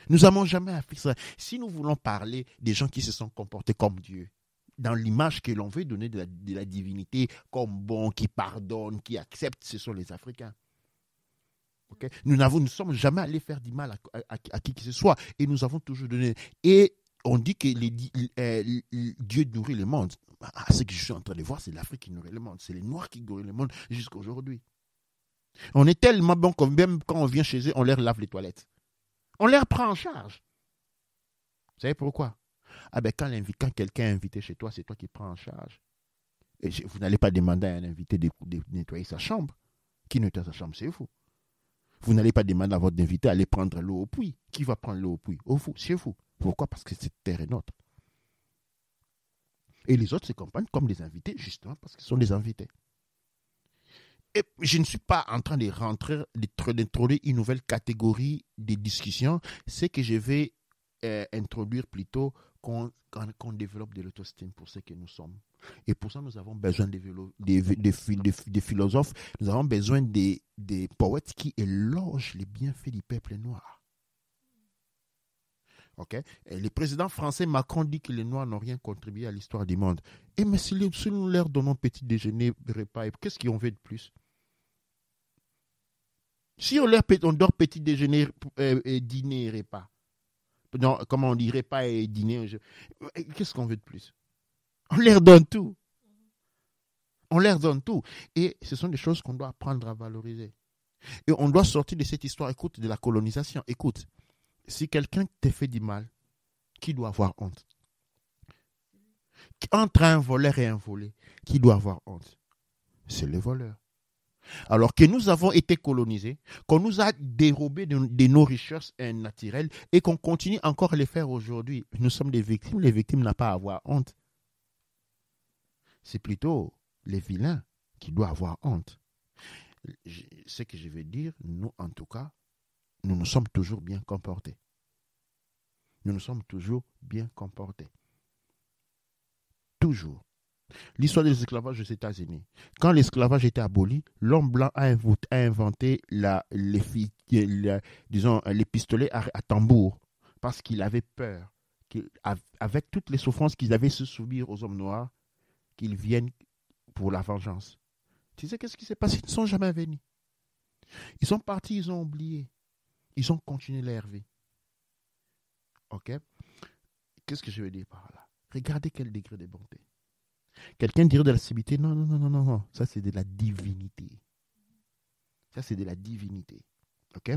Nous n'avons jamais fait ça. Si nous voulons parler des gens qui se sont comportés comme Dieu, dans l'image que l'on veut donner de la divinité, comme bon, qui pardonne, qui accepte, ce sont les Africains. Okay? Nous ne sommes jamais allés faire du mal à qui que ce soit. Et nous avons toujours donné. Et on dit que Dieu nourrit le monde. Ce que je suis en train de voir, c'est l'Afrique qui nourrit le monde. C'est les Noirs qui nourrissent le monde jusqu'à aujourd'hui. On est tellement bon que même quand on vient chez eux, on leur lave les toilettes. On leur prend en charge. Vous savez pourquoi? Ah ben quand quelqu'un est invité chez toi, c'est toi qui prends en charge. Et vous n'allez pas demander à un invité de nettoyer sa chambre. Qui nettoie sa chambre, c'est vous. Vous n'allez pas demander à votre invité d'aller prendre l'eau au puits. Qui va prendre l'eau au puits? Chez vous. Pourquoi? Parce que cette terre est nôtre. Et les autres se comprennent comme des invités, justement parce qu'ils sont des invités. Et je ne suis pas en train d'introduire une nouvelle catégorie de discussion. C'est que je vais introduire plutôt qu'on développe de l'autostime pour ce que nous sommes. Et pour ça, nous avons besoin des philosophes, nous avons besoin des poètes qui élogent les bienfaits du peuple noir. Okay? Et le président français Macron dit que les Noirs n'ont rien contribué à l'histoire du monde. Et mais si nous leur donnons petit déjeuner, repas, qu'est-ce qu'ils ont fait de plus? Si on dort petit déjeuner, dîner et repas, non, comment on dit repas et dîner, qu'est-ce qu'on veut de plus? On leur donne tout. On leur donne tout. Et ce sont des choses qu'on doit apprendre à valoriser. Et on doit sortir de cette histoire, écoute, de la colonisation. Écoute, si quelqu'un te fait du mal, qui doit avoir honte? Entre un voleur et un volé, qui doit avoir honte? C'est le voleur. Alors que nous avons été colonisés, qu'on nous a dérobé de nos richesses naturelles et qu'on continue encore à les faire aujourd'hui. Nous sommes des victimes. Les victimes n'ont pas à avoir honte. C'est plutôt les vilains qui doivent avoir honte. Ce que je veux dire, nous, en tout cas, nous nous sommes toujours bien comportés. Nous nous sommes toujours bien comportés. Toujours. L'histoire de l'esclavage aux États-Unis. Quand l'esclavage était aboli, l'homme blanc a inventé les pistolets à tambour parce qu'il avait peur, avec toutes les souffrances qu'ils avaient se subir aux hommes noirs, qu'ils viennent pour la vengeance. Tu sais qu'est-ce qui s'est passé? Ils ne sont jamais venus. Ils sont partis, ils ont oublié. Ils ont continué leur vie. Ok? Qu'est-ce que je veux dire par là? Regardez quel degré de bonté. Quelqu'un dirait de la civilité, non. Ça, c'est de la divinité. Ça, c'est de la divinité. Ok?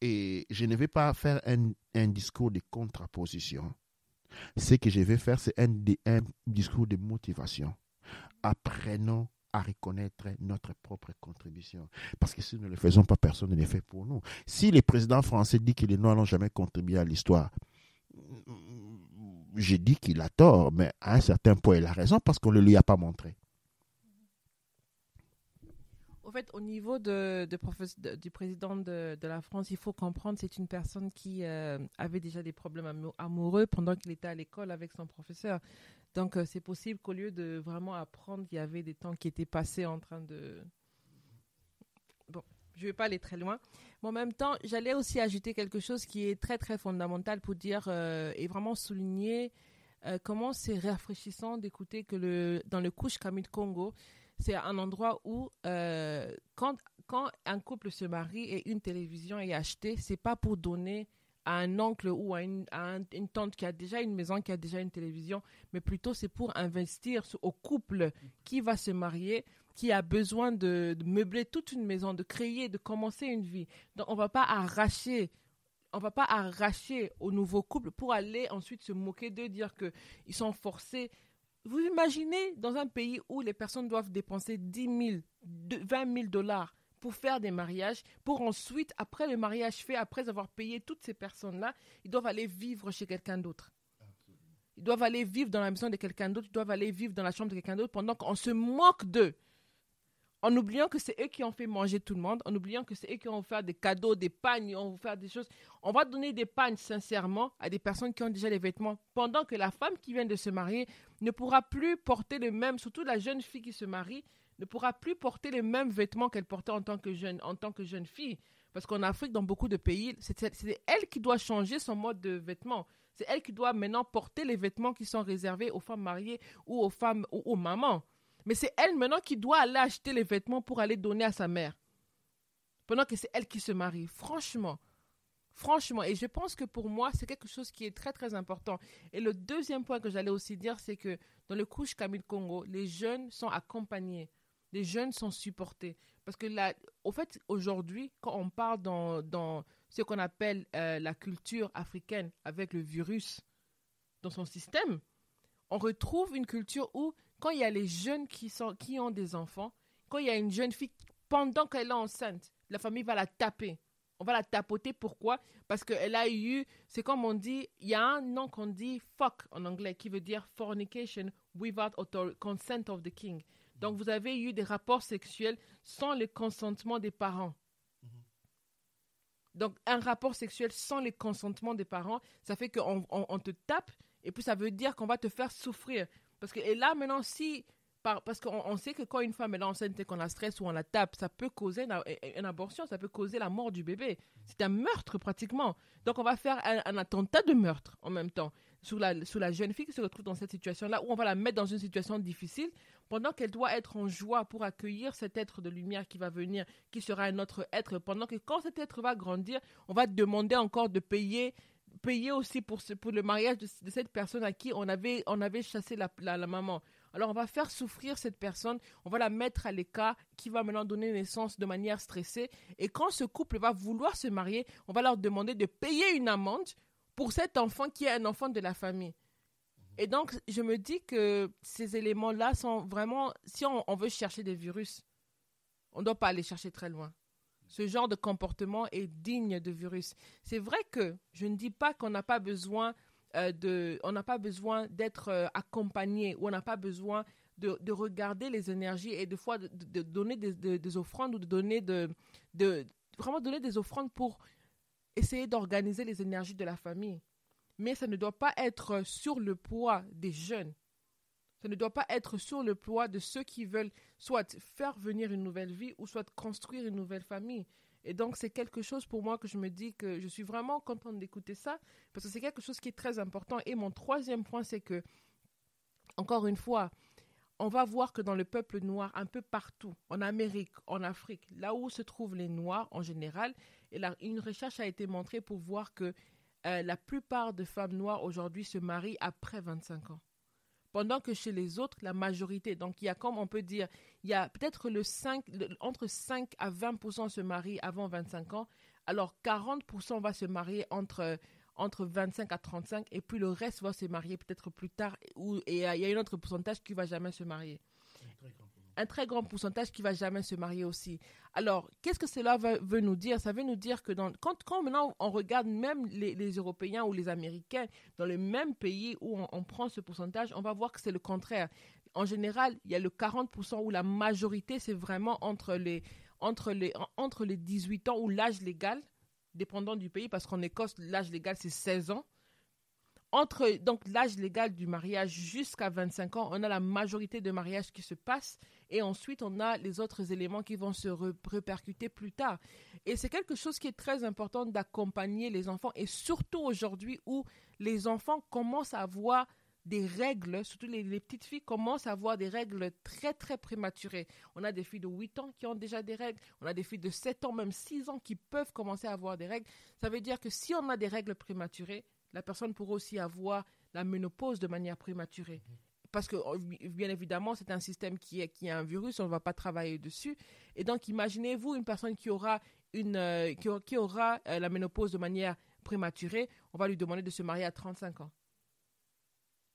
Et je ne vais pas faire un discours de contraposition. Ce que je vais faire, c'est un discours de motivation. Apprenons à reconnaître notre propre contribution. Parce que si nous ne le faisons pas, personne ne le fait pour nous. Si le président français dit que les Noirs n'ont jamais contribué à l'histoire, je dis qu'il a tort, mais à un certain point, il a raison parce qu'on ne lui a pas montré. Au fait, au niveau du président de la France, il faut comprendre que c'est une personne qui avait déjà des problèmes amoureux pendant qu'il était à l'école avec son professeur. Donc, c'est possible qu'au lieu de vraiment apprendre, il y avait des temps qui étaient passés en train de... Bon, je ne vais pas aller très loin. Mais en même temps, j'allais aussi ajouter quelque chose qui est très, très fondamental pour dire et vraiment souligner comment c'est rafraîchissant d'écouter que dans le Kush Kamit Congo, c'est un endroit où quand un couple se marie et une télévision est achetée, c'est pas pour donner à un oncle ou à une tante qui a déjà une maison, qui a déjà une télévision, mais plutôt c'est pour investir au couple qui va se marier, qui a besoin de meubler toute une maison, de créer, de commencer une vie. Donc on va pas arracher au nouveau couple pour aller ensuite se moquer d'eux, dire qu'ils sont forcés. Vous imaginez dans un pays où les personnes doivent dépenser 10 000, 20 000 dollars pour faire des mariages, pour ensuite, après le mariage fait, après avoir payé toutes ces personnes-là, ils doivent aller vivre chez quelqu'un d'autre. Ils doivent aller vivre dans la maison de quelqu'un d'autre, ils doivent aller vivre dans la chambre de quelqu'un d'autre pendant qu'on se moque d'eux. En oubliant que c'est eux qui ont fait manger tout le monde, en oubliant que c'est eux qui ont fait des cadeaux, des pagnes, on va faire des choses. On va donner des pagnes sincèrement à des personnes qui ont déjà les vêtements, pendant que la femme qui vient de se marier ne pourra plus porter le même, surtout la jeune fille qui se marie, ne pourra plus porter les mêmes vêtements qu'elle portait en tant que jeune fille. Parce qu'en Afrique, dans beaucoup de pays, c'est elle qui doit changer son mode de vêtements. C'est elle qui doit maintenant porter les vêtements qui sont réservés aux femmes mariées ou aux femmes ou aux mamans. Mais c'est elle maintenant qui doit aller acheter les vêtements pour aller donner à sa mère. Pendant que c'est elle qui se marie. Franchement. Et je pense que pour moi, c'est quelque chose qui est très, très important. Et le deuxième point que j'allais aussi dire, c'est que dans le Kush Kamit Congo, les jeunes sont accompagnés. Les jeunes sont supportés. Parce que au fait, aujourd'hui, quand on parle dans ce qu'on appelle la culture africaine avec le virus, dans son système, on retrouve une culture où, quand il y a les jeunes qui ont des enfants, quand il y a une jeune fille, pendant qu'elle est enceinte, la famille va la taper. On va la tapoter. Pourquoi? Parce qu'elle a eu, c'est comme on dit, il y a un nom qu'on dit fuck en anglais, qui veut dire fornication without consent of the king. Donc, vous avez eu des rapports sexuels sans le consentement des parents. Donc, un rapport sexuel sans le consentement des parents, ça fait qu'on te tape, et puis ça veut dire qu'on va te faire souffrir. Et là, maintenant, parce qu'on sait que quand une femme est enceinte et qu'on la stresse ou on la tape, ça peut causer une abortion, ça peut causer la mort du bébé. C'est un meurtre pratiquement. Donc on va faire un attentat de meurtre en même temps sur la jeune fille qui se retrouve dans cette situation-là, où on va la mettre dans une situation difficile pendant qu'elle doit être en joie pour accueillir cet être de lumière qui va venir, qui sera un autre être, pendant que quand cet être va grandir, on va demander encore de payer aussi pour le mariage de cette personne à qui on avait chassé la maman. Alors, on va faire souffrir cette personne, on va la mettre à l'écart, qui va maintenant donner naissance de manière stressée. Et quand ce couple va vouloir se marier, on va leur demander de payer une amende pour cet enfant qui est un enfant de la famille. Et donc, je me dis que ces éléments-là sont vraiment... Si on veut chercher des virus, on ne doit pas aller chercher très loin. Ce genre de comportement est digne de virus. C'est vrai que je ne dis pas qu'on n'a pas besoin... on n'a pas besoin d'être accompagné, ou on n'a pas besoin de regarder les énergies et des fois de donner des offrandes, ou vraiment donner des offrandes pour essayer d'organiser les énergies de la famille. Mais ça ne doit pas être sur le poids des jeunes. Ça ne doit pas être sur le poids de ceux qui veulent soit faire venir une nouvelle vie ou soit construire une nouvelle famille. Et donc, c'est quelque chose pour moi que je me dis que je suis vraiment contente d'écouter ça, parce que c'est quelque chose qui est très important. Et mon troisième point, c'est que, encore une fois, on va voir que dans le peuple noir, un peu partout, en Amérique, en Afrique, là où se trouvent les Noirs en général, et là, une recherche a été montrée pour voir que la plupart des femmes noires aujourd'hui se marient après 25 ans. Pendant que chez les autres, la majorité, donc il y a, comme on peut dire, il y a peut-être entre 5 à 20% se marient avant 25 ans, alors 40% va se marier entre 25 à 35, et puis le reste va se marier peut-être plus tard, et il y a un autre pourcentage qui ne va jamais se marier. Un très grand pourcentage qui ne va jamais se marier aussi. Alors, qu'est-ce que cela veut nous dire? Ça veut nous dire que quand maintenant on regarde même les Européens ou les Américains dans le même pays où on prend ce pourcentage, on va voir que c'est le contraire. En général, il y a le 40% où la majorité, c'est vraiment entre les 18 ans ou l'âge légal, dépendant du pays, parce qu'en Écosse, l'âge légal, c'est 16 ans. Donc l'âge légal du mariage jusqu'à 25 ans, on a la majorité de mariages qui se passent, et ensuite on a les autres éléments qui vont se répercuter plus tard. Et c'est quelque chose qui est très important d'accompagner les enfants, et surtout aujourd'hui où les enfants commencent à avoir des règles, surtout les petites filles commencent à avoir des règles très très prématurées. On a des filles de 8 ans qui ont déjà des règles, on a des filles de 7 ans, même 6 ans qui peuvent commencer à avoir des règles. Ça veut dire que si on a des règles prématurées, la personne pourra aussi avoir la ménopause de manière prématurée. Parce que, bien évidemment, c'est un système qui est un virus, on ne va pas travailler dessus. Et donc, imaginez-vous une personne qui aura la ménopause de manière prématurée, on va lui demander de se marier à 35 ans.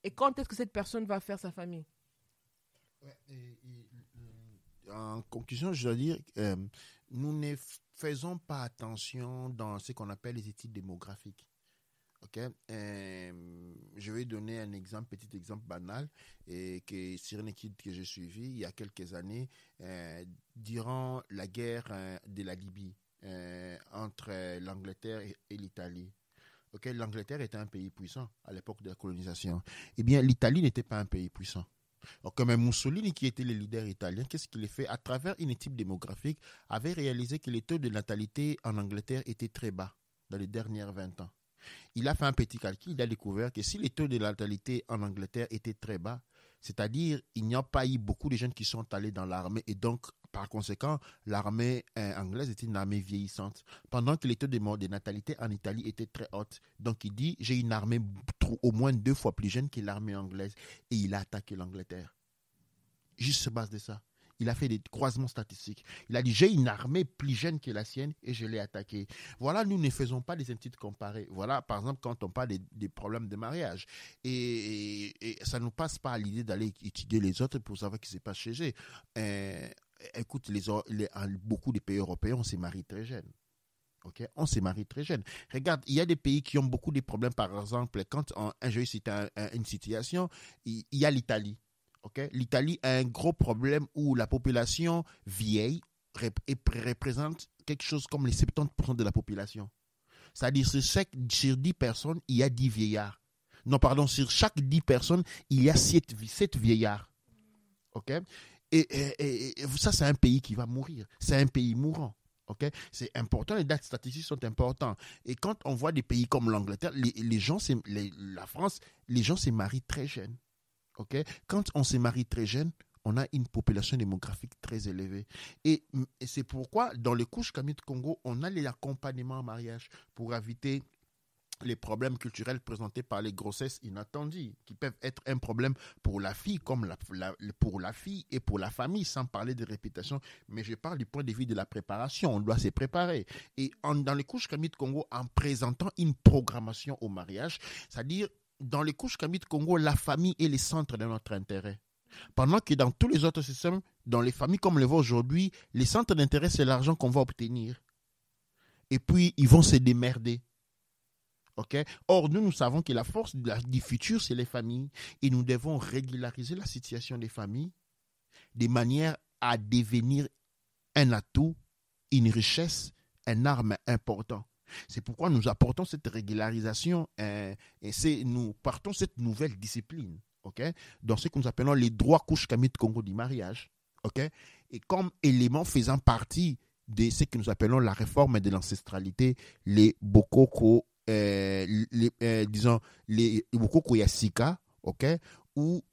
Et quand est-ce que cette personne va faire sa famille? En conclusion, je dois dire, nous ne faisons pas attention dans ce qu'on appelle les études démographiques. Okay. Je vais donner petit exemple banal, que sur une étude que j'ai suivie il y a quelques années, durant la guerre de la Libye entre l'Angleterre et l'Italie. Okay. L'Angleterre était un pays puissant à l'époque de la colonisation. Eh bien, l'Italie n'était pas un pays puissant. Donc, comme Mussolini, qui était le leader italien, qu'est-ce qu'il a fait? À travers une étude démographique, avait réalisé que les taux de natalité en Angleterre étaient très bas dans les dernières 20 ans. Il a fait un petit calcul, il a découvert que si les taux de natalité en Angleterre étaient très bas, c'est-à-dire il n'y a pas eu beaucoup de jeunes qui sont allés dans l'armée, et donc par conséquent l'armée anglaise était une armée vieillissante, pendant que les taux de natalité en Italie étaient très hautes. Donc il dit, j'ai une armée au moins 2 fois plus jeune que l'armée anglaise, et il a attaqué l'Angleterre. Juste sur base de ça. Il a fait des croisements statistiques. Il a dit, j'ai une armée plus jeune que la sienne et je l'ai attaquée. Voilà, nous ne faisons pas des études comparées. Voilà, par exemple, quand on parle des problèmes de mariage. Et ça ne nous passe pas à l'idée d'aller étudier les autres pour savoir ce qui se passe chez eux. Écoute, beaucoup de pays européens, on se marie très jeune. Okay? On se marie très jeune. Regarde, il y a des pays qui ont beaucoup de problèmes. Par exemple, quand je vais citer une situation, il y a l'Italie. Okay? L'Italie a un gros problème où la population vieille représente quelque chose comme les 70% de la population. C'est-à-dire sur 10 personnes, il y a 10 vieillards. Non, pardon, sur chaque 10 personnes, il y a 7 vieillards. Okay? Et ça, c'est un pays qui va mourir. C'est un pays mourant. Okay? C'est important, les dates statistiques sont importantes. Et quand on voit des pays comme l'Angleterre, la France, les gens se marient très jeunes. Okay? Quand on se marie très jeune, on a une population démographique très élevée. Et c'est pourquoi, dans les couches Camille Congo, on a l'accompagnement en mariage pour éviter les problèmes culturels présentés par les grossesses inattendues, qui peuvent être un problème pour la fille, comme pour la fille et pour la famille, sans parler de répétition. Mais je parle du point de vue de la préparation. On doit se préparer. Et dans les couches Camille Congo, en présentant une programmation au mariage, c'est-à-dire, dans les couches Camille Congo, la famille est le centre de notre intérêt. Pendant que dans tous les autres systèmes, dans les familles comme le voit aujourd'hui, les centres d'intérêt, c'est l'argent qu'on va obtenir. Et puis, ils vont se démerder. Okay? Or, nous savons que la force du futur, c'est les familles. Et nous devons régulariser la situation des familles de manière à devenir un atout, une richesse, un arme important. C'est pourquoi nous apportons cette régularisation et nous partons cette nouvelle discipline. Okay? Dans ce que nous appelons les droits couches Camille Congo du mariage. Okay? Et comme élément faisant partie de ce que nous appelons la réforme de l'ancestralité, les Bokoko, disons, les Bokoko Yasika, ok, ou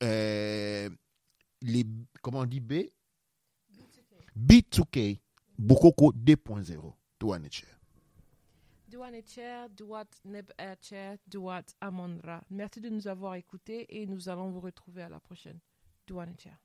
comment on dit B2K, Bokoko 2.0. Douane Cher. Douane Cher, Douat Neb Cher, Douat Amondra. Merci de nous avoir écoutés et nous allons vous retrouver à la prochaine. Douane Cher.